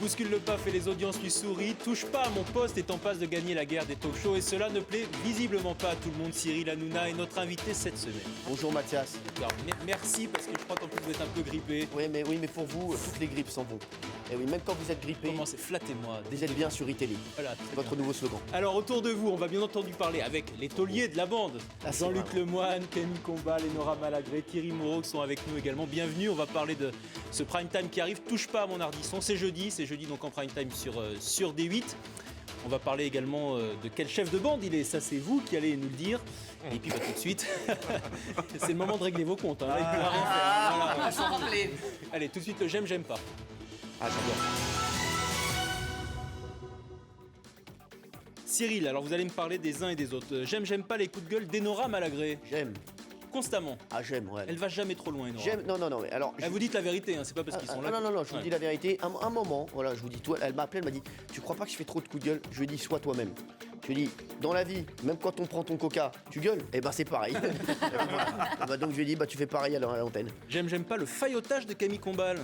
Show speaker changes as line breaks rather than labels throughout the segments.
bouscule le paf et les audiences lui sourient. Touche pas à mon poste est en passe de gagner la guerre des talk shows et cela ne plaît visiblement pas à tout le monde. Cyril Hanouna est notre invité cette semaine.
Bonjour Mathias.
Alors, merci parce que je crois qu'en plus vous êtes un peu grippé.
Oui, mais pour vous, toutes les grippes s'en vont. Et oui, même quand vous êtes grippé,
Commencez, flattez-moi.
vous êtes bien sur iTélé.
Voilà,
C'est votre nouveau slogan.
Alors autour de vous, on va bien entendu parler avec les tauliers de la bande.
Ah, c'est
Jean-Luc
vrai.
Lemoyne, Camille Combal, Lénora Malagré, Thierry Moreau qui sont avec nous également. Bienvenue, on va parler de ce prime time qui arrive. Touche pas à mon ardisson, c'est jeudi donc en prime time sur D8. On va parler également de quel chef de bande il est, ça c'est vous qui allez nous le dire. Et puis tout de suite, c'est le moment de régler vos comptes. Là, il pourra rien faire. Voilà.
Sans rappeler.
Allez, tout de suite le j'aime pas.
Ah, j'adore.
Cyril, alors vous allez me parler des uns et des autres. J'aime pas les coups de gueule d'Enora Malagré.
J'aime.
Constamment.
Ah, j'aime, ouais.
Elle va jamais trop loin, Enora.
J'aime. Non, mais alors.
Vous dites la vérité, hein, c'est pas parce qu'ils sont là.
Non, je vous
Ouais.
dis la vérité. Un moment, voilà, je vous dis, toi, elle m'a appelé, elle m'a dit, tu crois pas que je fais trop de coups de gueule? Je lui ai dit, sois toi-même. Je lui ai dit, dans la vie, même quand on prend ton coca, tu gueules? Eh ben, c'est pareil. Donc, je lui ai dit, tu fais pareil à l'antenne.
J'aime pas le faillotage de Camille Combal.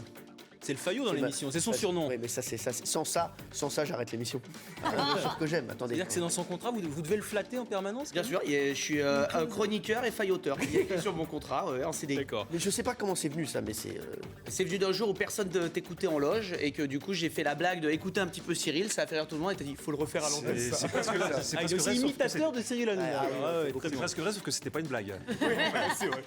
C'est le faillot dans l'émission, c'est son surnom.
Oui, mais ça, c'est ça. Sans ça, j'arrête l'émission. Bien sûr que j'aime. Attendez.
C'est-à-dire que c'est dans son contrat, vous devez le flatter en permanence.
Bien sûr, je suis un chroniqueur et failloteur. Il y a écrit sur mon contrat en CDI.
D'accord.
Mais je sais pas comment c'est venu ça, mais c'est.
C'est venu d'un jour où personne ne t'écoutait en loge et que du coup j'ai fait la blague de écouter un petit peu Cyril, ça a fait rire tout le monde et t'as dit il faut le refaire à l'antenne.
C'est presque là. C'est
Ah, il est
presque
aussi
vrai, sauf que
imitateur de Cyril Hanouna.
Ah,
Ouais,
c'est
très bien.
presque vrai, sauf que c'était pas une blague.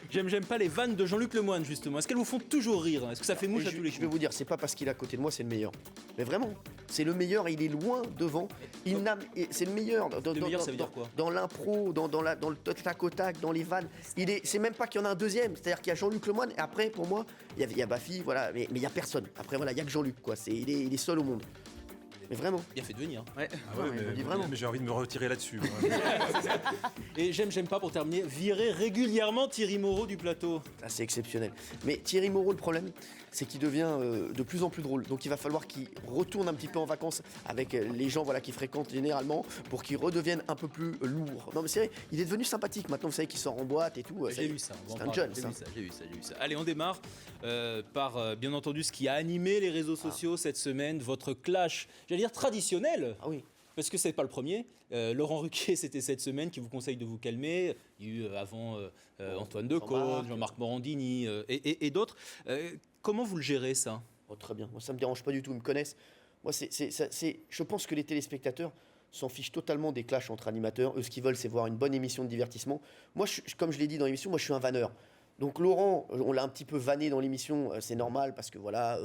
J'aime pas les vannes de Jean-Luc Lemoyne justement. Est-ce qu'elles vous font toujours rire? Est-ce que ça fait mouche à tous les
Je vais
coups?
vous dire, c'est pas parce qu'il est à côté de moi, c'est le meilleur. Mais vraiment, c'est le meilleur et il est loin devant. C'est le meilleur.
Le meilleur, ça veut dire quoi?
Dans l'impro, dans le tac au tac, dans les vannes. C'est même pas qu'il y en a un deuxième. C'est-à-dire qu'il y a Jean-Luc Lemoyne et après, pour moi, il y a Baffy, voilà, mais il y a personne. Après, voilà, il y a que Jean-Luc, quoi. Il est seul au monde. Mais vraiment.
Bien fait de venir.
Ouais.
Ah ouais,
il me dit vraiment.
mais j'ai envie de me retirer là-dessus.
Et j'aime pas pour terminer, virer régulièrement Thierry Moreau du plateau.
Ah, c'est exceptionnel. Mais Thierry Moreau, le problème, c'est qu'il devient de plus en plus drôle. Donc il va falloir qu'il retourne un petit peu en vacances avec les gens voilà, qu'il fréquente généralement pour qu'il redevienne un peu plus lourd. Non mais c'est vrai, il est devenu sympathique. Maintenant, vous savez qu'il sort en boîte et tout.
J'ai vu ça. on va en
C'est un
parler.
jeune,
J'ai
ça.
vu ça. Allez, on démarre par, bien entendu, ce qui a animé les réseaux sociaux cette semaine, votre clash, j'allais dire traditionnel.
Ah oui.
Parce que c'est pas le premier. Laurent Ruquier, c'était cette semaine, qui vous conseille de vous calmer. Il y a eu avant Antoine Decaune, Jean-Marc Morandini et d'autres. Comment vous le gérez, ça?
Oh, très bien. Moi, ça me dérange pas du tout. Ils me connaissent. Moi, je pense que les téléspectateurs s'en fichent totalement des clashs entre animateurs. Eux, ce qu'ils veulent, c'est voir une bonne émission de divertissement. Moi, comme je l'ai dit dans l'émission, moi, je suis un vanneur. Donc Laurent, on l'a un petit peu vanné dans l'émission, c'est normal parce que voilà,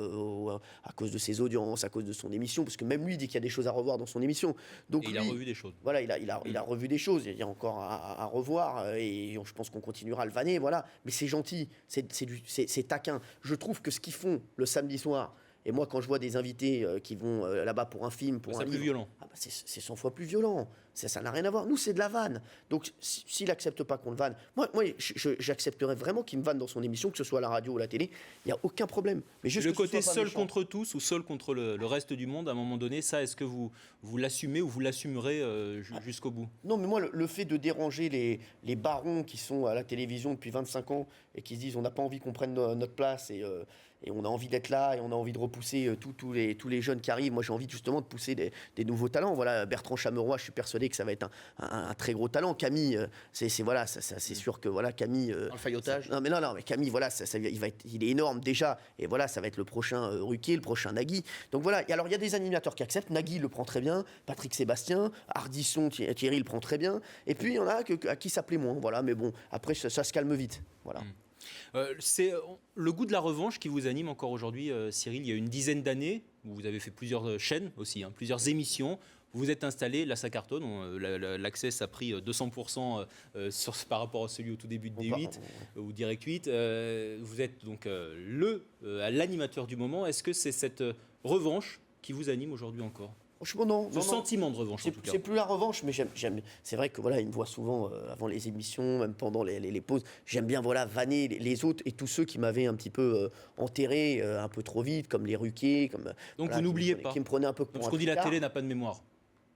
à cause de ses audiences, à cause de son émission, parce que même lui dit qu'il y a des choses à revoir dans son émission. Donc
Et il a revu des choses.
Voilà, il a revu des choses, il y a encore à revoir et je pense qu'on continuera à le vanner, voilà. Mais c'est gentil, c'est taquin. Je trouve que ce qu'ils font le samedi soir, et moi quand je vois des invités qui vont là-bas pour un film, pour un livre,
plus violent.
ah bah c'est 100 fois plus violent. Ça n'a rien à voir. Nous, c'est de la vanne. Donc, s'il n'accepte pas qu'on le vanne, moi j'accepterais vraiment qu'il me vanne dans son émission, que ce soit à la radio ou à la télé. Il n'y a aucun problème. Mais juste
Le
que ce
côté
soit pas
seul
méchant.
contre tous ou seul contre le reste du monde, à un moment donné, ça, est-ce que vous l'assumez ou vous l'assumerez jusqu'au bout?
Non, mais moi, le fait de déranger les barons qui sont à la télévision depuis 25 ans et qui se disent on n'a pas envie qu'on prenne notre place et on a envie d'être là et on a envie de repousser tous les jeunes qui arrivent. Moi, j'ai envie justement de pousser des nouveaux talents. Voilà, Bertrand Chameroy, je suis persuadé que ça va être un très gros talent. Camille, c'est sûr que voilà, Camille.
Dans le faillotage.
Non, mais Camille, voilà, il est énorme déjà. Et voilà, ça va être le prochain Ruquier, le prochain Nagui. Donc voilà, alors il y a des animateurs qui acceptent. Nagui le prend très bien, Patrick Sébastien, Ardisson, Thierry le prend très bien. Et puis il y en a à qui ça plaît moins. Voilà, mais bon, après ça se calme vite. Voilà.
C'est le goût de la revanche qui vous anime encore aujourd'hui, Cyril. Il y a une dizaine d'années, vous avez fait plusieurs chaînes aussi, plusieurs émissions. Vous vous êtes installé, là ça cartonne, l'Access a pris 200% par rapport à celui au tout début de D8 ou Direct 8. Vous êtes donc l'animateur du moment. Est-ce que c'est cette revanche qui vous anime aujourd'hui encore?
Franchement, non.
Ce sentiment de revanche, en tout cas.
C'est plus la revanche, mais j'aime. C'est vrai que voilà, ils me voient souvent avant les émissions, même pendant les pauses. J'aime bien voilà vanner les autres et tous ceux qui m'avaient un petit peu enterré un peu trop vite, comme les Ruquier, comme.
Donc
voilà,
vous n'oubliez pas.
Qui me prenaient un peu pour
Ce
un
qu'on dit, la
tricard.
télé n'a pas de mémoire.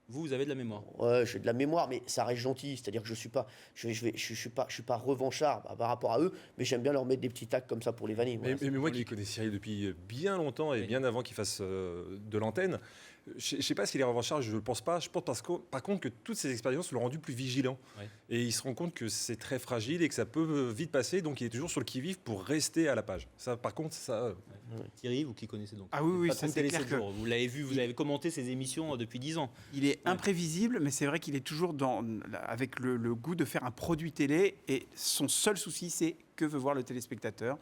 Vous avez de la mémoire.
Ouais, j'ai de la mémoire, mais ça reste gentil. C'est-à-dire que je suis pas revanchard par rapport à eux, mais j'aime bien leur mettre des petits tacs comme ça pour les vanner. Voilà,
Mais moi qui connais Cyril depuis bien longtemps et bien avant qu'il fasse de l'antenne, je ne sais pas s'il est revanchard, je ne le pense pas. Je pense par contre que toutes ces expériences l'ont rendu plus vigilant.
Ouais.
Et il se rend compte que c'est très fragile et que ça peut vite passer, donc il est toujours sur le qui-vive pour rester à la page. Ça, par contre, ça...
Thierry, vous qui connaissez donc.
Ah oui,
Patron de
c'est
Télé
clair
7
que
jours. Vous l'avez vu, vous avez commenté ces émissions depuis 10 ans.
il est imprévisible, mais c'est vrai qu'il est toujours avec le goût de faire un produit télé. Et son seul souci, c'est que veut voir le téléspectateur,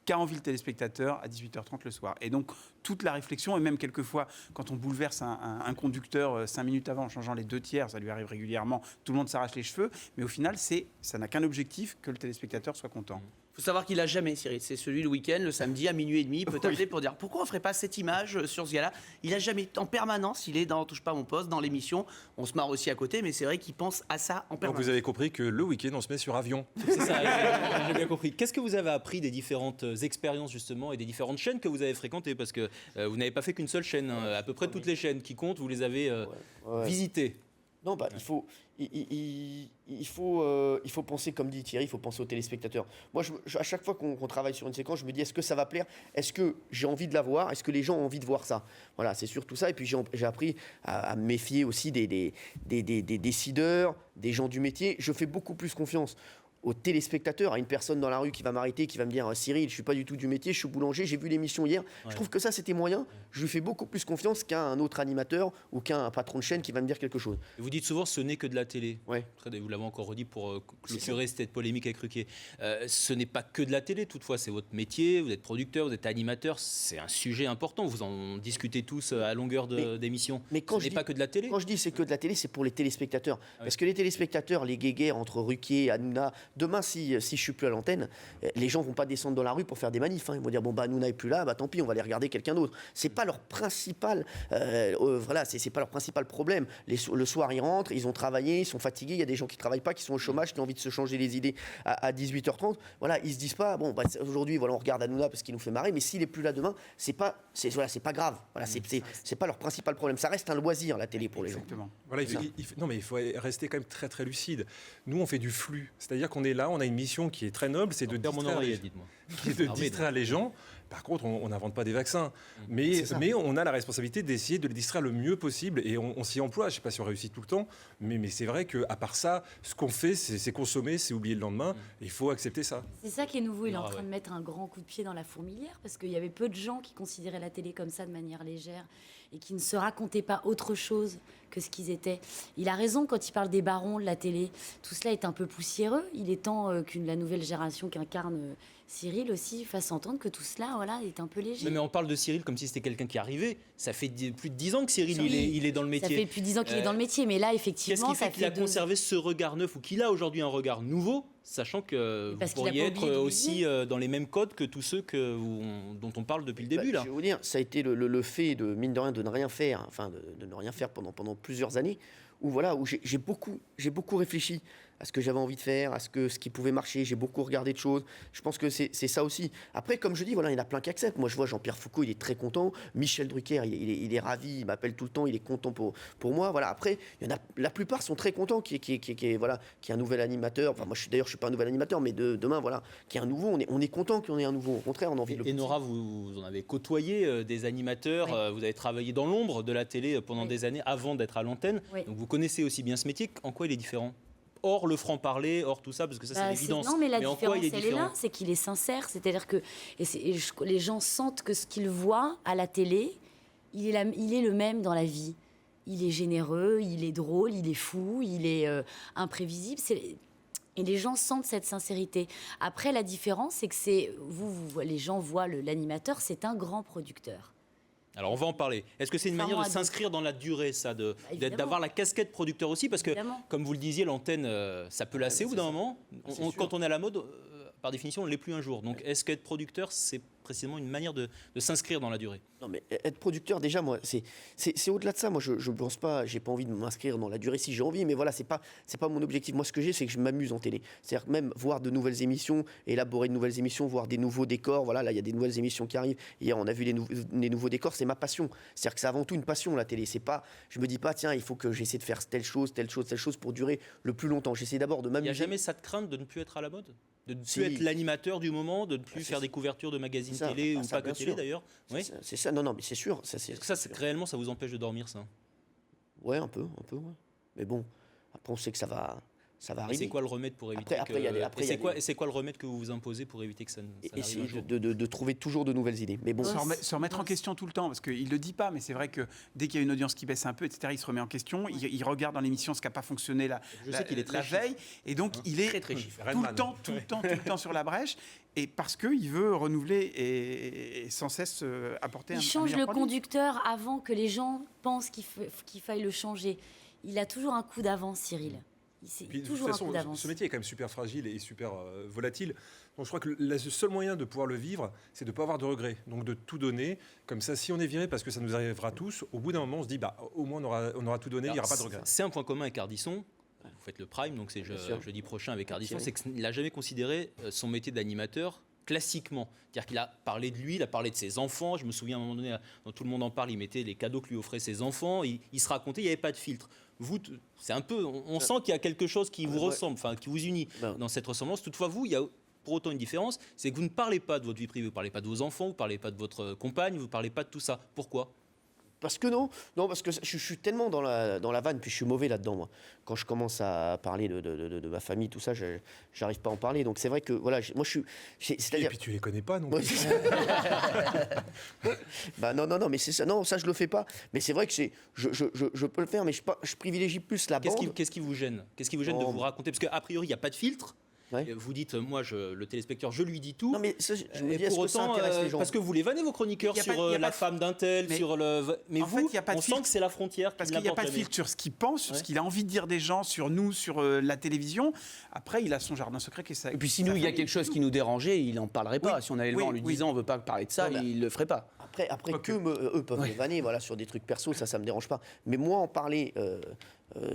qu'a envie le téléspectateur à 18h30 le soir. Et donc, toute la réflexion, et même quelquefois, quand on bouleverse un conducteur 5 minutes avant en changeant les 2 tiers, ça lui arrive régulièrement, tout le monde s'arrache les cheveux. Mais au final, ça n'a qu'un objectif, que le téléspectateur soit content.
Il faut savoir qu'il a jamais, Cyril. C'est celui le week-end, le samedi à minuit et demi, il peut t'appeler pour dire pourquoi on ferait pas cette image sur ce gars-là. Il a jamais, en permanence, il est dans Touche pas à mon poste, dans l'émission. On se marre aussi à côté, mais c'est vrai qu'il pense à ça en
Donc
permanence.
vous avez compris que le week-end, on se met sur avion.
C'est ça, j'ai bien compris. Qu'est-ce que vous avez appris des différentes expériences justement et des différentes chaînes que vous avez fréquentées? Parce que vous n'avez pas fait qu'une seule chaîne. À peu près toutes les chaînes qui comptent, vous les avez visitées.
Non, il faut penser, comme dit Thierry, il faut penser aux téléspectateurs. Moi, à chaque fois qu'on travaille sur une séquence, je me dis, est-ce que ça va plaire? Est-ce que j'ai envie de la voir? Est-ce que les gens ont envie de voir ça? Voilà, c'est surtout ça. Et puis, j'ai appris à me méfier aussi des décideurs, des gens du métier. Je fais beaucoup plus confiance aux téléspectateurs, à une personne dans la rue qui va m'arrêter, qui va me dire Cyril, je suis pas du tout du métier, je suis boulanger, j'ai vu l'émission hier. Je trouve que ça c'était moyen. Je lui fais beaucoup plus confiance qu'à un autre animateur ou qu'à un patron de chaîne qui va me dire quelque chose.
Et vous dites souvent ce n'est que de la télé.
Ouais.
Vous l'avez encore redit pour clôturer cette polémique avec Ruquier. Ce n'est pas que de la télé, toutefois, c'est votre métier, vous êtes producteur, vous êtes animateur, c'est un sujet important, vous en discutez tous à longueur d'émission.
Mais quand
ce n'est pas que de la télé.
Quand je dis c'est que de la télé, c'est pour les téléspectateurs. Parce que les téléspectateurs, les guéguerres entre Ruquier, Hanouna, demain si je suis plus à l'antenne, les gens vont pas descendre dans la rue pour faire des manifs. Ils vont dire bon bah Hanouna est plus là, bah tant pis, on va aller regarder quelqu'un d'autre. C'est pas leur principal, c'est pas leur principal problème. Le soir ils rentrent, ils ont travaillé, ils sont fatigués. Il y a des gens qui travaillent pas, qui sont au chômage, qui ont envie de se changer les idées à 18h30. Voilà, ils se disent pas bon bah aujourd'hui voilà on regarde Hanouna parce qu'il nous fait marrer, mais s'il est plus là demain, c'est pas grave. Voilà, c'est pas leur principal problème. Ça reste un loisir la télé pour les gens.
Voilà, non mais il faut rester quand même très très lucide. Nous on fait du flux, c'est-à-dire qu'on est là, on a une mission qui est très noble, c'est de distraire les gens. Par contre, on n'invente pas des vaccins, mais on a la responsabilité d'essayer de les distraire le mieux possible et on s'y emploie. Je ne sais pas si on réussit tout le temps, mais c'est vrai qu'à part ça, ce qu'on fait, c'est consommer, c'est oublier le lendemain. Et il faut accepter ça.
C'est ça qui est nouveau. Il est en train de mettre un grand coup de pied dans la fourmilière parce qu'il y avait peu de gens qui considéraient la télé comme ça de manière légère et qui ne se racontaient pas autre chose que ce qu'ils étaient. Il a raison quand il parle des barons de la télé. Tout cela est un peu poussiéreux. Il est temps la nouvelle génération qu'incarne Cyril aussi fasse entendre que tout cela est un peu léger.
Mais on parle de Cyril comme si c'était quelqu'un qui arrivait. Ça fait plus de 10 ans que Cyril il est dans le métier.
Ça fait plus de 10 ans qu'il est dans le métier, mais là effectivement...
Qu'est-ce qui fait qu'il a conservé ce regard neuf ou qu'il a aujourd'hui un regard nouveau, sachant que vous pourriez être aussi dans les mêmes codes que tous ceux dont on parle depuis le début là.
Je vais vous dire, ça a été le fait de mine de rien de ne rien faire, de ne rien faire pendant plusieurs années, où j'ai beaucoup réfléchi à ce que j'avais envie de faire, à ce qui pouvait marcher. J'ai beaucoup regardé de choses. Je pense que c'est ça aussi. Après, comme je dis, il y en a plein qui acceptent. Moi, je vois Jean-Pierre Foucault, il est très content. Michel Drucker, il est ravi. Il m'appelle tout le temps. Il est content pour moi. Voilà. Après, la plupart sont très contents qu'il y ait un nouvel animateur. Enfin, moi, je suis pas un nouvel animateur, mais demain, qu'il y ait un nouveau. On est content qu'il y en ait un nouveau. Au contraire, on a envie de le.
Et Nora, vous en avez côtoyé des animateurs. Oui. Vous avez travaillé dans l'ombre de la télé pendant des années avant d'être à l'antenne. Oui. Donc, vous connaissez aussi bien ce métier. En quoi il est différent ? Hors le franc-parler, hors tout ça, parce que ça, c'est l'évidence.
Non, mais la différence, elle est là, c'est qu'il est sincère. C'est-à-dire que les gens sentent que ce qu'ils voient à la télé, il est le même dans la vie. Il est généreux, il est drôle, il est fou, il est imprévisible. Et les gens sentent cette sincérité. Après, la différence, c'est que les gens voient l'animateur, c'est un grand producteur.
Alors on va en parler. Est-ce que c'est une manière de s'inscrire dans la durée, ça, d'avoir la casquette producteur aussi, parce que comme vous le disiez, l'antenne, ça peut lasser au bout d'un moment. Quand on est à la mode, par définition, on ne l'est plus un jour. Donc, est-ce qu'être producteur, c'est précisément une manière de s'inscrire dans la durée?
Non, mais être producteur, déjà, moi, c'est au-delà de ça. Moi, je ne pense pas, j'ai pas envie de m'inscrire dans la durée si j'ai envie, mais voilà, c'est pas mon objectif. Moi, ce que j'ai, c'est que je m'amuse en télé. C'est-à-dire que même voir de nouvelles émissions, élaborer de nouvelles émissions, voir des nouveaux décors. Voilà, là, il y a des nouvelles émissions qui arrivent. Hier, on a vu les nouveaux décors, c'est ma passion. C'est-à-dire que c'est avant tout une passion, la télé. C'est pas, je me dis pas, tiens, il faut que j'essaie de faire telle chose pour durer le plus longtemps. J'essaie d'abord de
Il
m'amuser.
n'y a jamais cette crainte de ne plus être à la mode? De ne plus
Si.
être l'animateur du moment, de ne plus faire des couvertures de magazines
Ça,
télé ou
ça,
pas que
bien
télé
sûr.
d'ailleurs? Oui.
C'est ça, non, mais c'est sûr.
Est-ce que ça, réellement, ça vous empêche de dormir, ça?
Ouais, un peu, ouais. Mais bon, après, on sait que ça va
Et
arriver.
c'est quoi le remède pour éviter c'est quoi le remède que vous vous imposez pour éviter que ça n'arrive un
Essayer
jour?
de trouver toujours de nouvelles idées. Mais bon,
Se remettre en question tout le temps, parce qu'il ne le dit pas, mais c'est vrai que dès qu'il y a une audience qui baisse un peu, etc., il se remet en question, il regarde dans l'émission ce qui n'a pas fonctionné
Je sais qu'il est très
la veille, et donc il est
Très chiffre.
tout le temps sur la brèche, et parce qu'il veut renouveler et sans cesse apporter un
Il change
meilleur
le
produit.
conducteur avant que les gens pensent qu'il faille le changer. Il a toujours un coup d'avance, Cyril. C'est
Puis, de toute
toujours un
façon,
coup d'avance.
ce métier est quand même super fragile et super volatile. Donc je crois que le seul moyen de pouvoir le vivre, c'est de ne pas avoir de regrets. Donc de tout donner. Comme ça, si on est viré, parce que ça nous arrivera tous, au bout d'un moment, on se dit, au moins on aura tout donné, il n'y aura pas de regrets.
C'est un point commun avec Ardisson. Vous faites le prime, donc c'est jeudi prochain avec Ardisson. C'est qu'il n'a jamais considéré son métier d'animateur classiquement. C'est-à-dire qu'il a parlé de lui, il a parlé de ses enfants. Je me souviens à un moment donné, dans Tout le monde en parle, il mettait les cadeaux que lui offraient ses enfants. Il se racontait, il n'y avait pas de filtre. Vous, c'est un peu, on sent qu'il y a quelque chose qui vous ressemble, enfin qui vous unit dans cette ressemblance. Toutefois, vous, il y a pour autant une différence, c'est que vous ne parlez pas de votre vie privée, vous ne parlez pas de vos enfants, vous ne parlez pas de votre compagne, vous ne parlez pas de tout ça. Pourquoi ?
Parce que non, parce que je suis tellement dans la vanne, puis je suis mauvais là-dedans, moi. Quand je commence à parler de ma famille, tout ça, j'arrive pas à en parler. Donc c'est vrai que, voilà, moi je suis...
Et puis tu les connais pas, non?
Ouais, non, mais c'est ça. Non, ça je le fais pas. Mais c'est vrai que je peux le faire, mais je privilégie plus la bande.
Qu'est-ce qui vous gêne? Qu'est-ce qui vous gêne de vous raconter? Parce qu'a priori, il n'y a pas de filtre.
Ouais.
Vous dites, moi, le téléspectateur, je lui dis tout.
Non, mais ça, je me
Et
dis, est-ce
pour
que ça
autant,
intéresse les gens?
parce que vous les vannez, vos chroniqueurs,
Il y a pas-
sur
il y a
la
pas de-
femme d'un tel,
Mais-
sur le... Mais
en fait,
vous,
il y a pas de
on sent
filtre.
que c'est la frontière
Parce
qui
qu'il n'y a pas de
n'importe jamais.
filtre sur ce qu'il pense, sur ce qu'il a envie de dire des gens, sur nous, sur la télévision. Après, il a son jardin secret qui est ça.
Et puis si nous, il y a quelque chose qui nous dérangeait, il n'en parlerait pas.
Oui,
Si on allait le voir en lui
oui.
disant on ne veut pas parler de ça,
Non, mais-
il ne le ferait pas.
Après eux peuvent me vanner, voilà, sur des trucs perso, ça me dérange pas. Mais moi, en parler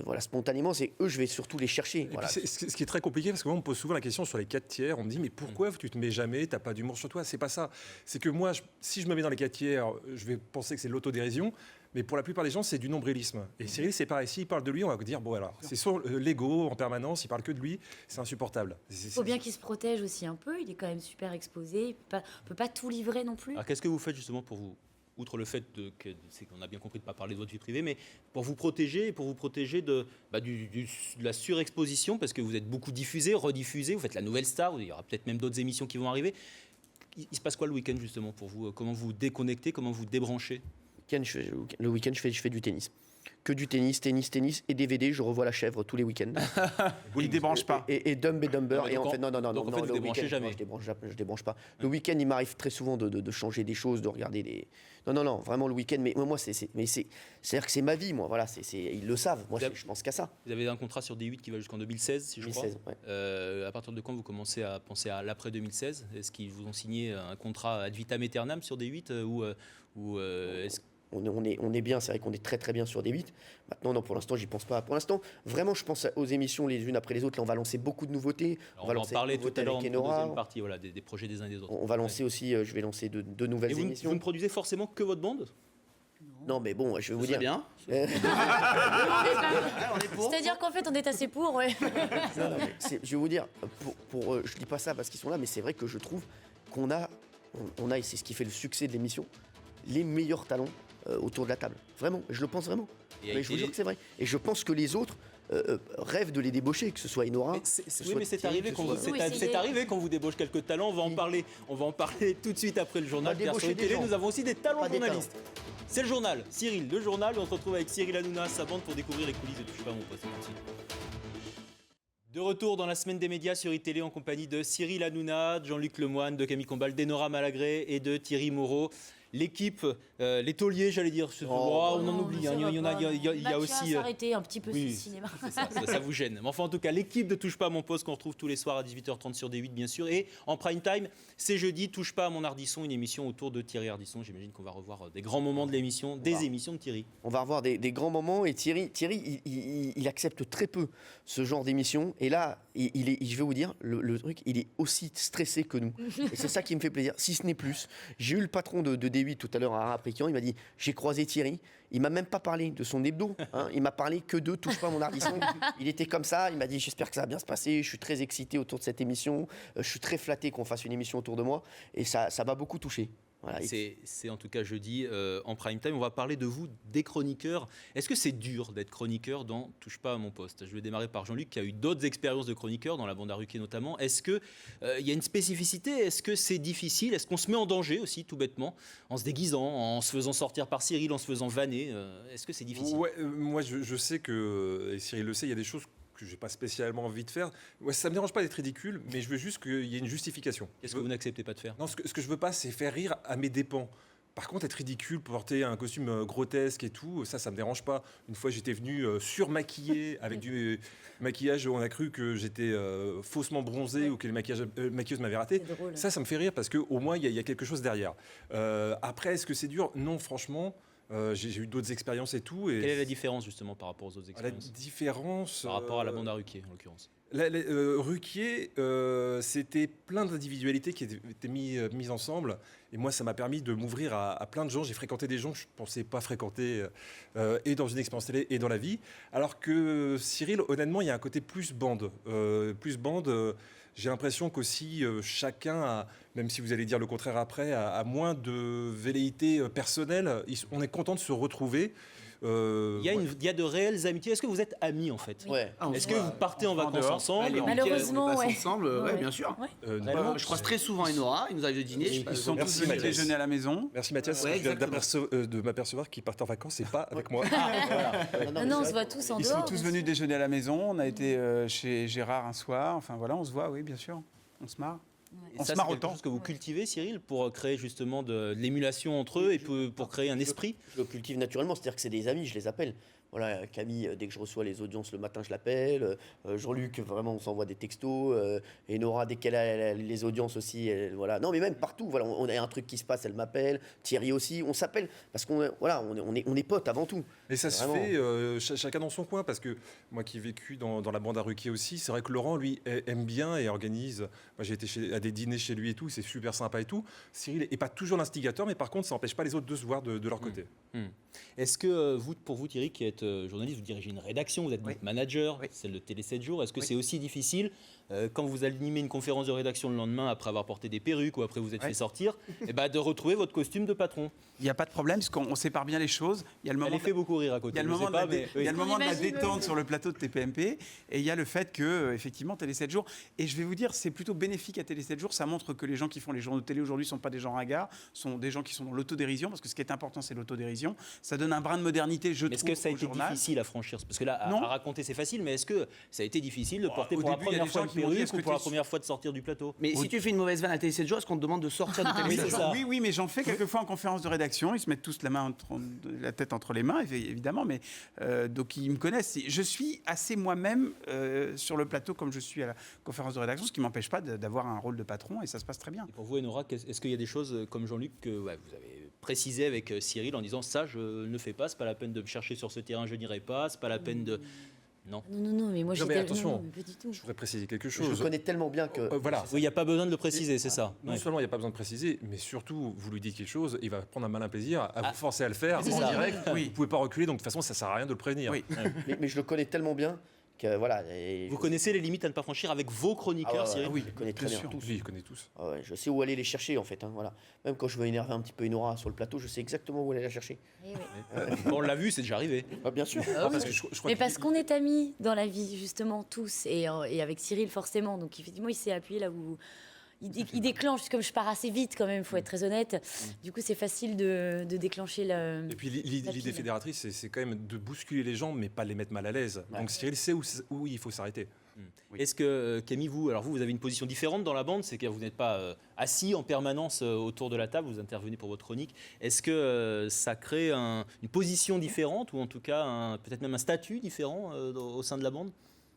voilà, spontanément, c'est eux, je vais surtout les chercher.
Et
Voilà.
puis ce qui est très compliqué, parce que moi, on me pose souvent la question sur les 4 tiers. On me dit, mais pourquoi tu te mets jamais? T'as pas d'humour sur toi? C'est pas ça. C'est que moi, si je me mets dans les 4 tiers, je vais penser que c'est de l'autodérision. Mais pour la plupart des gens, c'est du nombrilisme. Et Cyril, c'est pareil. S'il parle de lui, on va dire, bon, alors, c'est sur l'ego en permanence, il parle que de lui, c'est insupportable.
Il faut bien qu'il se protège aussi un peu. Il est quand même super exposé. On peut pas tout livrer non plus.
Alors qu'est-ce que vous faites justement pour vous, outre le fait c'est qu'on a bien compris de ne pas parler de votre vie privée, mais pour vous protéger de la surexposition, parce que vous êtes beaucoup diffusé, rediffusé, vous faites la nouvelle star, il y aura peut-être même d'autres émissions qui vont arriver. Il se passe quoi le week-end justement pour vous? Comment vous déconnectez, comment vous débranchez?
Le week-end, je fais du tennis. Que du tennis et DVD. Je revois La Chèvre tous les week-ends.
Il débranche pas.
Et Dumb et Dumber.
Non, mais
Et
donc
en fait, non,
donc en fait, vous
le
débranchez
week-end,
jamais.
non, je débranche pas. Le week-end, il m'arrive très souvent de changer des choses, de regarder des. Non, vraiment le week-end. Mais moi, c'est-à-dire que c'est ma vie, moi. Voilà, ils le savent. Moi, je pense qu'à ça.
Vous avez un contrat sur D8 qui va jusqu'en 2016, si je crois.
2016, ouais.
À partir de quand vous commencez à penser à l'après 2016? Est-ce qu'ils vous ont signé un contrat ad vitam aeternam sur D8 ou est-ce
On est bien, c'est vrai qu'on est très très bien sur des 8. Maintenant, non, pour l'instant, j'y pense pas. Pour l'instant, vraiment, je pense aux émissions les unes après les autres. Là, on va lancer beaucoup de nouveautés.
On va en
lancer
parler
des
tout
nouveautés
à l'heure en
avec
deuxième
Enora.
partie, voilà, des projets des uns et des autres.
On va lancer aussi, je vais lancer de nouvelles
Et vous
émissions.
ne produisez forcément que votre bande?
Non, mais bon, je vais vous
C'est
dire.
bien.
C'est-à-dire qu'en fait, on est assez pour, ouais.
Non, mais je vais vous dire, je dis pas ça parce qu'ils sont là, mais c'est vrai que je trouve qu'on a, et c'est ce qui fait le succès de l'émission, les meilleurs talents autour de la table. Vraiment, je le pense vraiment.
Et
Mais je vous jure que c'est vrai. Et je pense que les autres rêvent de les débaucher, que ce soit Enora.
Oui, mais c'est
Thierry,
arrivé
que ce soit-
Oui,
c'est arrivé qu'on vous débauche quelques talents. On va en parler tout de suite après le journal.
On va
Car sur
débaucher
les
des
télés,
gens.
nous avons aussi des talents
Pas des
journalistes. C'est le journal, Cyril, le journal. On se retrouve avec Cyril Hanouna, sa bande, pour découvrir les coulisses de Touche pas mon poste. De retour dans la semaine des médias sur iTélé en compagnie de Cyril Hanouna, de Jean-Luc Lemoyne, de Camille Combal, d'Enora Malagré et de Thierry Moreau. l'équipe, les tauliers, j'allais dire. On en oublie. Il y a aussi.
S'arrêter un petit peu
oui,
ce cinéma.
Ça vous gêne. Mais enfin, en tout cas, l'équipe de Touche pas à mon poste qu'on retrouve tous les soirs à 18h30 sur D8, bien sûr. Et en prime time, c'est jeudi, Touche pas à mon Ardisson, une émission autour de Thierry Ardisson. J'imagine qu'on va revoir des grands moments de l'émission, des émissions de Thierry.
On va revoir des grands moments. Et Thierry il accepte très peu ce genre d'émission. Et là, je vais vous dire, le truc, il est aussi stressé que nous. Et c'est ça qui me fait plaisir, si ce n'est plus. J'ai eu le patron de D8 tout à l'heure à Pékin, il m'a dit, j'ai croisé Thierry. Il m'a même pas parlé de son hebdo. Il m'a parlé que de Touche pas à mon Ardisson. Il était comme ça. Il m'a dit, j'espère que ça va bien se passer. Je suis très excité autour de cette émission. Je suis très flatté qu'on fasse une émission autour de moi. Et ça m'a beaucoup touché. Voilà.
C'est en tout cas jeudi en prime time. On va parler de vous, des chroniqueurs. Est-ce que c'est dur d'être chroniqueur dans Touche pas à mon poste? Je vais démarrer par Jean-Luc qui a eu d'autres expériences de chroniqueur, dans la bande à Ruquier notamment. Est-ce qu'il y a une spécificité? Est-ce que c'est difficile? Est-ce qu'on se met en danger aussi, tout bêtement, en se déguisant, en se faisant sortir par Cyril, en se faisant vanner? Est-ce que c'est difficile?
Moi, je sais que, et Cyril le sait, il y a des choses que je n'ai pas spécialement envie de faire. Ça ne me dérange pas d'être ridicule, mais je veux juste qu'il y ait une justification.
Qu'est-ce que vous n'acceptez pas de faire?
Non, ce que je ne veux pas, c'est faire rire à mes dépens. Par contre, être ridicule, porter un costume grotesque et tout, ça ne me dérange pas. Une fois, j'étais venu surmaquillé avec du maquillage, on a cru que j'étais faussement bronzé ou que la maquilleuse m'avait raté. Ça me fait rire parce qu'au moins, il y a quelque chose derrière. Après, est-ce que c'est dur? Non, franchement. J'ai eu d'autres expériences et tout.
Quelle est la différence justement par rapport aux autres expériences?
La différence
par rapport à la bande à Ruquier en l'occurrence.
Ruquier, c'était plein d'individualités qui étaient mises ensemble. Et moi, ça m'a permis de m'ouvrir à plein de gens. J'ai fréquenté des gens que je ne pensais pas fréquenter, et dans une expérience télé et dans la vie. Alors que Cyril, honnêtement, il y a un côté plus bande. J'ai l'impression qu'aussi chacun a, même si vous allez dire le contraire après, a moins de velléité personnelle. On est content de se retrouver.
Il y a de réelles amitiés. Est-ce que vous êtes amis en fait?
Ouais.
Est-ce que vous partez en vacances ensemble?
Malheureusement,
on passe
ouais.
ensemble, bien sûr. Je croise très souvent Enora, il nous arrive de dîner.
Ils sont tous venus déjeuner à la maison.
Merci Mathias,
Ouais,
je viens de m'apercevoir qu'ils partent en vacances et pas avec moi.
Non, on se voit tous en
Ils
dehors.
sont tous venus déjeuner à la maison. On a été chez Gérard un soir. Enfin voilà, on se voit, oui, bien sûr. On se marre. On se marre
C'est quelque
autant.
chose que vous cultivez, Cyril, pour créer justement de l'émulation entre eux et pour créer un esprit?
Je le cultive naturellement, c'est-à-dire que c'est des amis, je les appelle. Voilà, Camille, dès que je reçois les audiences le matin, je l'appelle. Jean-Luc, vraiment, on s'envoie des textos. Et Nora, dès qu'elle a les audiences aussi, voilà. Non, mais même partout, voilà, on a un truc qui se passe, elle m'appelle. Thierry aussi, on s'appelle parce qu'on est potes avant tout.
Mais ça se fait chacun dans son coin, parce que moi qui ai vécu dans la bande à Ruquier aussi, c'est vrai que Laurent, lui, aime bien et organise. Moi, j'ai été à des dîners chez lui et tout, c'est super sympa et tout. Cyril n'est pas toujours l'instigateur, mais par contre, ça n'empêche pas les autres de se voir de leur côté.
Est-ce que pour vous, Thierry, qui êtes journaliste, vous dirigez une rédaction, vous êtes votre manager, celle de Télé 7 jours, est-ce que c'est aussi difficile quand vous animez une conférence de rédaction le lendemain après avoir porté des perruques ou après vous êtes fait sortir, de retrouver votre costume de patron?
Il n'y a pas de problème, parce qu'on sépare bien les choses. Il y a le moment
Elle fait beaucoup rire à côté.
Il y a le moment, de la détente sur le plateau de TPMP, et il y a le fait que, effectivement, Télé 7 jours, et je vais vous dire, c'est plutôt bénéfique à Télé 7 jours, ça montre que les gens qui font les journaux de télé aujourd'hui ne sont pas des gens ringards, sont des gens qui sont dans l'autodérision, parce que ce qui est important, c'est l'autodérision. Ça donne un brin de modernité, je trouve,
est-ce que ça a été difficile à franchir? Parce que là, à raconter, c'est facile, mais est-ce que ça a été difficile de porter pour la première fois une perruque ou pour la première fois de sortir du plateau?
Mais si tu fais une mauvaise vanne à Télé 7 jours, est-ce qu'on te demande de sortir de Télé 7 jours?
Oui, mais j'en fais quelquefois en conférence de rédaction. Ils se mettent tous la tête entre les mains, évidemment, mais donc ils me connaissent. Je suis assez moi-même sur le plateau comme je suis à la conférence de rédaction, ce qui ne m'empêche pas d'avoir un rôle de patron, et ça se passe très bien.
Et pour vous, Enora, est-ce qu'il y a des choses comme Jean-Luc que vous avez précisé avec Cyril en disant ça, je ne fais pas, c'est pas la peine de me chercher sur ce terrain, je n'irai pas, c'est pas la peine de... Non,
mais moi
mais attention,
non, pas du tout.
Je voudrais préciser quelque chose.
Je le connais tellement bien que...
Voilà.
Oui, il n'y a pas besoin de le préciser, c'est ça.
Non seulement il n'y a pas besoin de préciser, mais surtout, vous lui dites quelque chose, il va prendre un malin plaisir à vous forcer à le faire en direct. Vous ne pouvez pas reculer, donc de toute façon, ça ne sert à rien de le prévenir.
Oui.
mais je le connais tellement bien que voilà.
Vous connaissez les limites à ne pas franchir avec vos chroniqueurs, Cyril?
Oui, je connais très bien.
Tous. Oui, je connais tous.
Je sais où aller les chercher en fait. Voilà. Même quand je veux énerver un petit peu Enora sur le plateau, je sais exactement où aller la chercher.
On l'a vu, c'est déjà arrivé.
Bien sûr.
Parce que je crois
Mais parce qu'on est amis dans la vie, justement, tous, et avec Cyril, forcément. Donc, effectivement, il s'est appuyé là où... Il déclenche, comme je pars assez vite quand même, il faut être très honnête. Du coup, c'est facile de déclencher le...
Et puis l'idée fédératrice, c'est quand même de bousculer les gens, mais pas les mettre mal à l'aise. Donc Cyril sait où il faut s'arrêter.
Oui.
Est-ce que, Camille, vous avez une position différente dans la bande, c'est que vous n'êtes pas assis en permanence autour de la table, vous intervenez pour votre chronique. Est-ce que ça crée une position différente, ou en tout cas peut-être même un statut différent au sein de la bande ?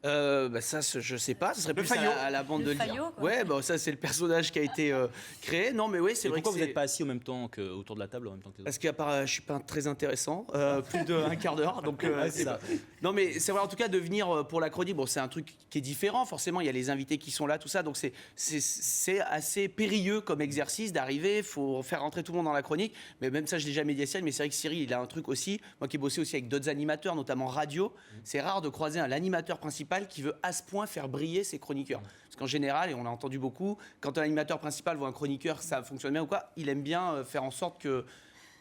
Ça, je sais pas. Ce serait
Le
plus
Fayot.
à la bande
Le
de le
Fayot,
dire.
quoi.
Ouais, ça c'est le personnage qui a été créé. Non, mais oui, c'est
Et
vrai.
pourquoi
que
vous n'êtes pas assis en même temps autour de la table en même temps que les autres ?
Parce qu'à part, je suis pas très intéressant, plus d'un quart d'heure. Donc,
c'est ça.
Non, mais c'est vrai, en tout cas, de venir pour la chronique, bon, c'est un truc qui est différent. Forcément, il y a les invités qui sont là, tout ça. Donc, c'est assez périlleux comme exercice d'arriver. Il faut faire rentrer tout le monde dans la chronique. Mais même ça, je l'ai jamais dit à Cyril. Mais c'est vrai que Cyril, il a un truc aussi. Moi qui ai bossé aussi avec d'autres animateurs, notamment radio, c'est rare de croiser l'animateur principal qui veut à ce point faire briller ses chroniqueurs. Parce qu'en général, et on l'a entendu beaucoup, quand un animateur principal voit un chroniqueur, ça fonctionne bien ou quoi, il aime bien faire en sorte que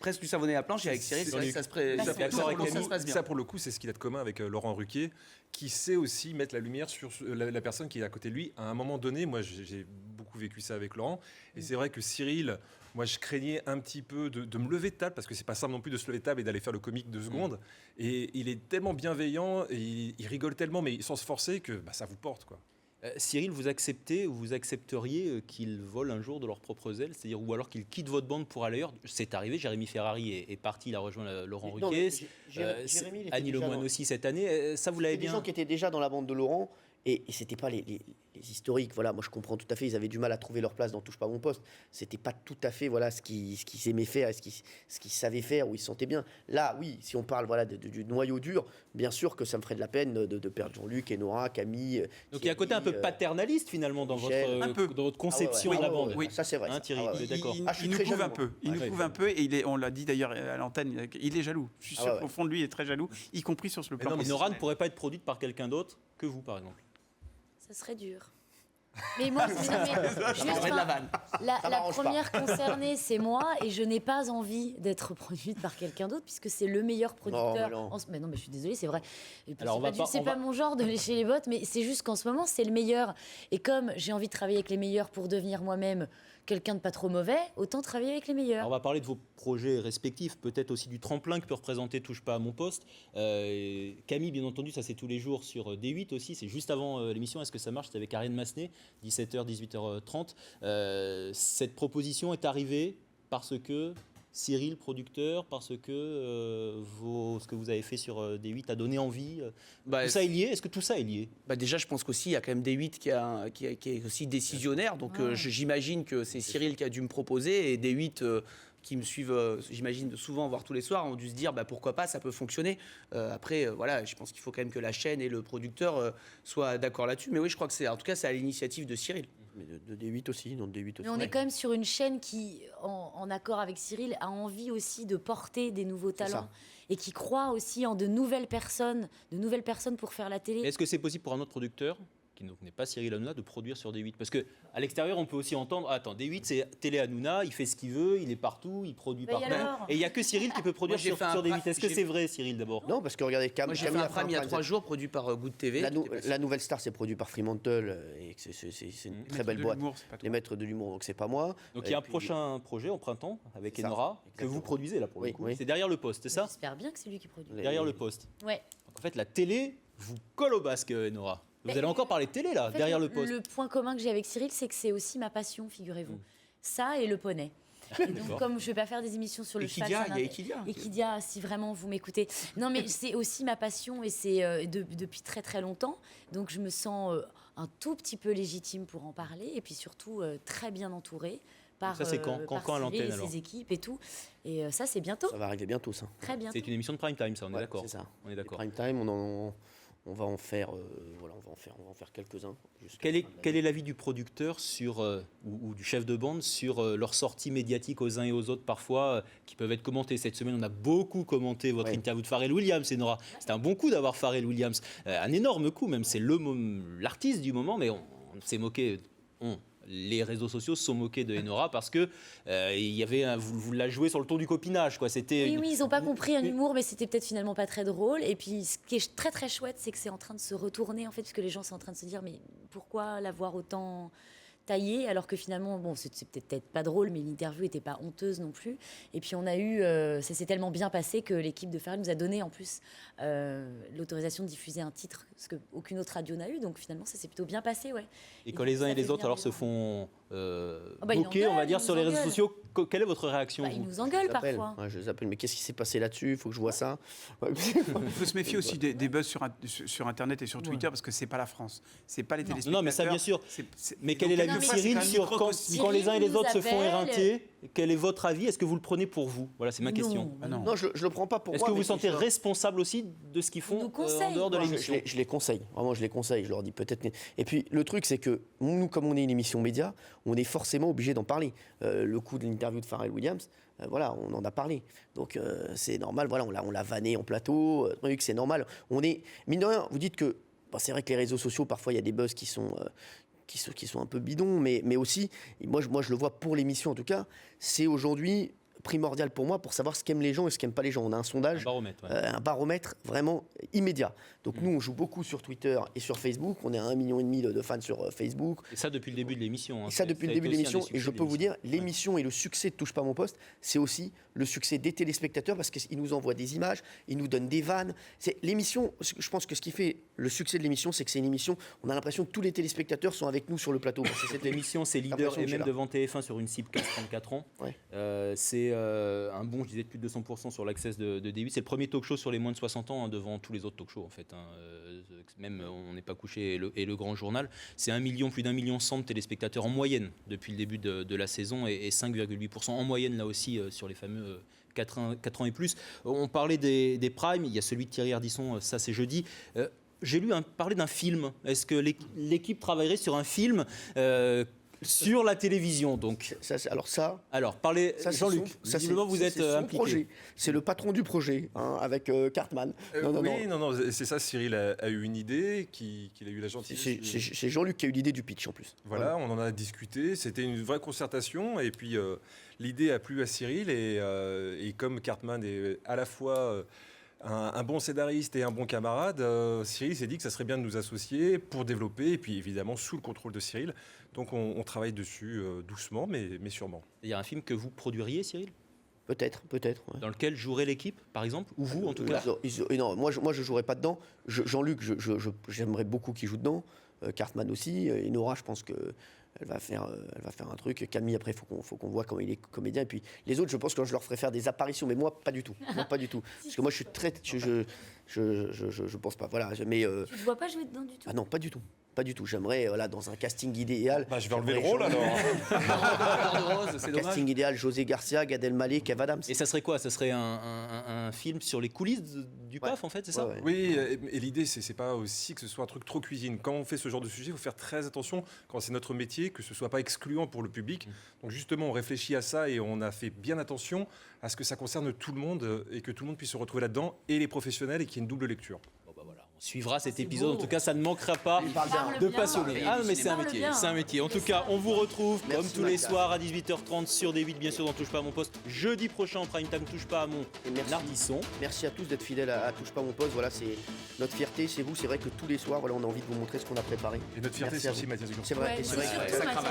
presque lui savonner la planche. Et avec Cyril, c'est vrai que ça se passe bien.
Ça, pour le coup, c'est ce qu'il a de commun avec Laurent Ruquier, qui sait aussi mettre la lumière sur la personne qui est à côté de lui. À un moment donné, moi, j'ai beaucoup vécu ça avec Laurent. Et c'est vrai que Cyril, moi, je craignais un petit peu de me lever de table, parce que c'est pas simple non plus de se lever de table et d'aller faire le comique 2 secondes. Et il est tellement bienveillant, et il rigole tellement, mais sans se forcer, que ça vous porte, quoi.
Cyril, vous acceptez ou vous accepteriez qu'ils volent un jour de leurs propres ailes, c'est-à-dire, ou alors qu'ils quittent votre bande pour aller ailleurs ? C'est arrivé, Jérémy Ferrari est parti, il a rejoint Laurent Ruquier,
Jérémy, il était
Annie
déjà
Lemoine
dans-
aussi cette année. Ça, vous l'avez
Il y a des
bien
gens qui étaient déjà dans la bande de Laurent, et c'était pas les historiques. Voilà, moi je comprends tout à fait. Ils avaient du mal à trouver leur place dans Touche pas à mon poste. C'était pas tout à fait ce qu'ils aimaient faire, ce qu'ils savaient faire, où ils se sentaient bien. Là, oui, si on parle du noyau dur, bien sûr que ça me ferait de la peine de perdre Jean-Luc, Enora, Camille.
Donc il y a un côté un peu paternaliste finalement dans
Michel.
votre conception de la bande.
Oui, ça c'est vrai.
Hein, Thierry,
Ah ouais.
vous êtes d'accord ?
Il nous prouve un peu. Il nous prouve un peu, et on l'a dit d'ailleurs à l'antenne, il est jaloux. Je suis sûr qu'au fond de lui, il est très jaloux, y compris sur le plan
Mais Nora ne
professionnel.
pourrait pas être produite par quelqu'un d'autre que vous, par exemple.
Ça serait dur. Mais moi, juste,
de la vanne.
la
m'arrange
première concernée, c'est moi, et je n'ai pas envie d'être produite par quelqu'un d'autre, puisque c'est le meilleur producteur.
Non.
Mais non, mais je suis désolée, c'est vrai. Et puis,
Alors,
c'est pas mon genre de lécher les bottes, mais c'est juste qu'en ce moment, c'est le meilleur. Et comme j'ai envie de travailler avec les meilleurs pour devenir moi-même quelqu'un de pas trop mauvais, autant travailler avec les meilleurs.
Alors, on va parler de vos projets respectifs, peut-être aussi du tremplin que peut représenter Touche pas à mon poste. Camille, bien entendu, ça c'est tous les jours sur D8 aussi, c'est juste avant l'émission. Est-ce que ça marche ? C'est avec Ariane Massenet, 17h, 18h30. Cette proposition est arrivée parce que Cyril, producteur, parce que ce que vous avez fait sur D8 a donné envie. Tout ça est lié ? Est-ce que tout ça est lié ?
Déjà, je pense qu'aussi, il y a quand même D8 qui est aussi décisionnaire. Donc, j'imagine que c'est Cyril qui a dû me proposer. Et D8, qui me suivent, j'imagine, souvent, voire tous les soirs, ont dû se dire pourquoi pas, ça peut fonctionner. Après, voilà, je pense qu'il faut quand même que la chaîne et le producteur soient d'accord là-dessus. Mais oui, je crois que en tout cas, c'est à l'initiative de Cyril.
Mais de D8 aussi, non, de D8 aussi.
Mais on est quand même sur une chaîne qui, en accord avec Cyril, a envie aussi de porter des nouveaux talents et qui croit aussi en de nouvelles personnes pour faire la télé.
Est-ce que c'est possible pour un autre producteur qui n'est pas Cyril Hanouna, de produire sur D8 ? Parce qu'à l'extérieur, on peut aussi entendre, attends, D8, c'est Télé Hanouna, il fait ce qu'il veut, il est partout, il produit partout.
Alors
Et il n'y a que Cyril qui peut produire sur D8. Est-ce que c'est vrai, Cyril, d'abord ?
Non, parce que regardez,
Moi, j'ai fait un prime il y a 3 jours, produit par Good TV.
La Nouvelle Star, c'est produit par Fremantle, et c'est une très belle boîte. Les maîtres de l'humour, donc c'est pas moi.
Donc il y a un prochain projet au printemps avec Enora que vous produisez là pour le coup.
Oui.
C'est derrière le poste, c'est ça ?
J'espère bien que c'est lui qui produit.
Derrière le poste.
Ouais.
Donc en fait, la télé vous colle au basque, Enora. Vous allez encore parler de télé là,
En fait,
derrière le poste.
Le point commun que j'ai avec Cyril, c'est que c'est aussi ma passion, figurez-vous. Ça et le poney. Et donc, comme je ne vais pas faire des émissions sur le cheval,
il y a Equidia.
Equidia, si vraiment vous m'écoutez. Non, mais c'est aussi ma passion, et c'est depuis très très longtemps. Donc je me sens un tout petit peu légitime pour en parler, et puis surtout très bien entourée par,
Ça, c'est quand à
Cyril
l'antenne,
et
alors
ses équipes et tout. Et ça, c'est bientôt.
Ça va arriver bientôt, ça.
Très bientôt.
C'est une émission de prime time, ça, on est d'accord.
C'est ça.
On est d'accord.
Prime time, on va en faire, on va en faire quelques-uns.
Quel est l'avis du producteur sur, ou du chef de bande sur leur sortie médiatique aux uns et aux autres, parfois, qui peuvent être commentées ? Cette semaine, on a beaucoup commenté votre interview de Pharrell Williams, Enora. C'était un bon coup d'avoir Pharrell Williams. Un énorme coup, même. C'est l'artiste du moment, mais on s'est moqué. Les réseaux sociaux se sont moqués de Enora parce que il y avait vous la jouez sur le ton du copinage, quoi. C'était
Oui, ils n'ont pas compris un humour, mais c'était peut-être finalement pas très drôle. Et puis, ce qui est très très chouette, c'est que c'est en train de se retourner, en fait, parce que les gens sont en train de se dire, mais pourquoi la voir autant taillé, alors que finalement, bon, c'est peut-être pas drôle, mais l'interview n'était pas honteuse non plus. Et puis on a eu, ça s'est tellement bien passé que l'équipe de Farrell nous a donné en plus l'autorisation de diffuser un titre, ce qu'aucune autre radio n'a eu. Donc finalement, ça s'est plutôt bien passé, ouais.
Et quand les uns et les autres alors se font moquer, on va dire, sur les réseaux sociaux, quelle est votre réaction
Ils nous engueulent parfois.
Ouais, je les appelle, mais qu'est-ce qui s'est passé là-dessus? Il faut que je vois ça.
Il faut se méfier aussi des buzz sur Internet et sur Twitter, parce que c'est pas la France, c'est pas les téléspectateurs.
Non, mais ça, bien sûr. Mais quelle est la vie de
mais
Cyril sur quand les uns et les autres se font éreinter? Quel est votre avis? Est-ce que vous le prenez pour vous? Voilà, c'est ma question.
Non, je le prends pas pour moi.
Est-ce que vous vous sentez responsable aussi de ce qu'ils font en dehors de l'émission?
Je les conseille, vraiment, je les conseille. Je leur dis peut-être. Et puis le truc, c'est que nous, comme on est une émission média, on est forcément obligé d'en parler. Le coup de l'interview de Pharrell Williams, voilà, on en a parlé. Donc c'est normal. Voilà, on l'a vanné en plateau. C'est normal. On est mine de rien. Vous dites que c'est vrai que les réseaux sociaux, parfois, il y a des buzz qui sont un peu bidons, mais aussi, moi je le vois pour l'émission en tout cas, c'est aujourd'hui primordial pour moi pour savoir ce qu'aiment les gens et ce qu'aiment pas les gens. On a un sondage, un baromètre vraiment immédiat. Donc nous, on joue beaucoup sur Twitter et sur Facebook. On est à 1,5 million de fans sur Facebook.
Et ça depuis le début de l'émission.
Et ça depuis le début de l'émission. Et je peux vous dire, l'émission et le succès de Touche pas à mon poste, c'est aussi le succès des téléspectateurs parce qu'ils nous envoient des images, ils nous donnent des vannes. C'est l'émission. Je pense que ce qui fait le succès de l'émission, c'est que c'est une émission. On a l'impression que tous les téléspectateurs sont avec nous sur le plateau.
Cette émission, c'est leader et même devant TF1 sur une cible 34 ans. Ouais. C'est un bon, je disais, de plus de 200% sur l'access de D8. C'est le premier talk-show sur les moins de 60 ans devant tous les autres talk-shows en fait. Même On n'est pas couché et le Grand Journal. C'est plus d'1,1 million de téléspectateurs en moyenne depuis le début de la saison et 5,8% en moyenne là aussi sur les fameux 4 ans et plus. On parlait des primes, il y a celui de Thierry Ardisson, ça c'est jeudi. J'ai lu parler d'un film. Est-ce que l'équipe travaillerait sur un film sur la télévision, donc. Alors, parlez, Jean-Luc. Visiblement, vous êtes impliqué.
Projet. C'est le patron du projet, avec Cartman.
Non, c'est ça. Cyril a eu une idée, qu'il a eu la gentillesse.
C'est Jean-Luc qui a eu l'idée du pitch en plus.
Voilà, on en a discuté. C'était une vraie concertation, et puis l'idée a plu à Cyril, et comme Cartman est à la fois un bon scénariste et un bon camarade, Cyril s'est dit que ça serait bien de nous associer pour développer, et puis évidemment sous le contrôle de Cyril. Donc on travaille dessus doucement, mais sûrement.
Il y a un film que vous produiriez, Cyril ?
Peut-être. Ouais.
Dans lequel jouerait l'équipe, par exemple ? Ou vous, en tout cas ?
Non, moi je ne jouerais pas dedans. Jean-Luc, j'aimerais beaucoup qu'il joue dedans. Cartman aussi. Et Nora, je pense qu'elle va faire un truc. Camille, après, il faut qu'on voit comment il est comédien. Et puis les autres, je pense que je leur ferai faire des apparitions. Mais moi, pas du tout. Parce que moi, je suis très... Je pense pas. Voilà. Mais,
tu ne vois pas jouer dedans du tout ?
Ah non, pas du tout. J'aimerais, dans un casting idéal.
Je vais enlever le rôle alors.
C'est dommage. Casting idéal, José Garcia, Gad Elmaleh, Kev Adams.
Et ça serait quoi ? Ça serait un film sur les coulisses du PAF, en fait, c'est ça ?
Oui, et l'idée, c'est pas aussi que ce soit un truc trop cuisine. Quand on fait ce genre de sujet, il faut faire très attention quand c'est notre métier, que ce soit pas excluant pour le public. Donc justement, on réfléchit à ça et on a fait bien attention à ce que ça concerne tout le monde et que tout le monde puisse se retrouver là-dedans, et les professionnels, et qu'il y ait une double lecture.
On suivra cet épisode. En tout cas, ça ne manquera pas de passionnés. Ah, mais c'est un métier. C'est un métier. En tout cas, on vous retrouve comme tous les soirs à 18h30 sur D8, bien sûr, dans Touche pas à mon poste. Jeudi prochain, en prime time, Touche pas à mon Ardisson.
Merci à tous d'être fidèles à Touche pas à mon poste. Voilà, c'est notre fierté, c'est vous. C'est vrai que tous les soirs, on a envie de vous montrer ce qu'on a préparé.
Et notre fierté, c'est aussi Mathias Dugan.
C'est vrai.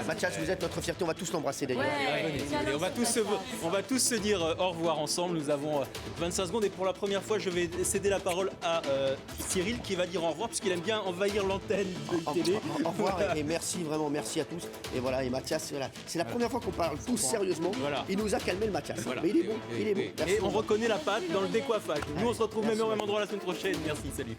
Mathias, vous êtes notre fierté. On va tous l'embrasser d'ailleurs.
Et on va tous se dire au revoir ensemble. Nous avons 25 secondes et pour la première fois, je vais céder la parole à Cyril qui va dire au revoir puisqu'il aime bien envahir l'antenne de télé.
Au revoir et merci, vraiment merci à tous. Et voilà, et Mathias, c'est la première fois qu'on parle tous sérieusement. Voilà. Il nous a calmé le Mathias. Voilà. Mais il est bon,
Et on reconnaît la patte dans le décoiffage. Nous on se retrouve même au même endroit la semaine prochaine. Merci, salut.